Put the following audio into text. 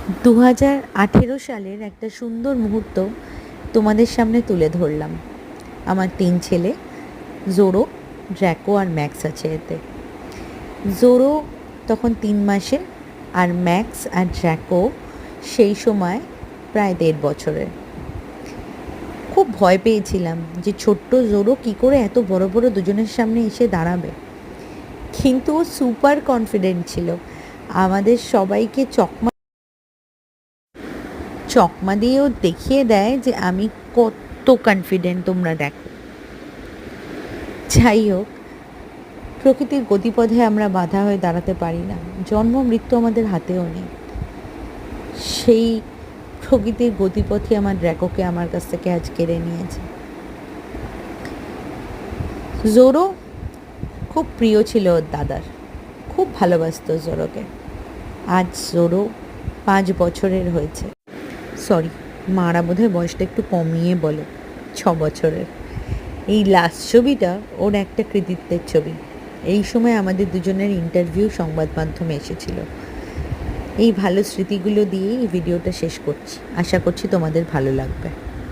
2018 সালের একটা সুন্দর মুহূর্ত তোমাদের সামনে তুলে ধরলাম। আমার 3 ছেলে, জোরো, ড্র্যাকো আর ম্যাক্স আছে এতে। জোরো তখন 3 মাসের, আর ম্যাক্স আর ড্র্যাকো সেই সময় প্রায় 1.5 বছরের। খুব ভয় পেয়েছিলাম যে ছোট্ট জোরো কী করে এত বড় বড় দুজনের সামনে এসে দাঁড়াবে, কিন্তু ও সুপার কনফিডেন্ট ছিল। আমাদের সবাইকে চকমা দিয়েও দেখিয়ে দেয় যে আমি কত কনফিডেন্ট, তোমরা দেখো। যাই হোক, প্রকৃতির গতিপথে আমরা বাধা হয়ে দাঁড়াতে পারি না। জন্ম মৃত্যু আমাদের হাতেও নেই। সেই প্রকৃতির গতিপথই আমার ড্র্যাকোকে আমার কাছ থেকে আজ কেড়ে নিয়েছে। জোরো খুব প্রিয় ছিল ওর দাদার, খুব ভালোবাসত জোরোকে। আজ জোরো 5 বছরের হয়েছে। সরি, মারা বোধহয় বয়সটা একটু কমিয়ে বলে, 6 বছরের। এই লাস্ট ছবিটা ওর একটা কৃতিত্বের ছবি। এই সময় আমাদের দুজনের ইন্টারভিউ সংবাদ মাধ্যমে এসেছিল। এই ভালো স্মৃতিগুলো দিয়েই এই ভিডিওটা শেষ করছি। আশা করছি তোমাদের ভালো লাগবে।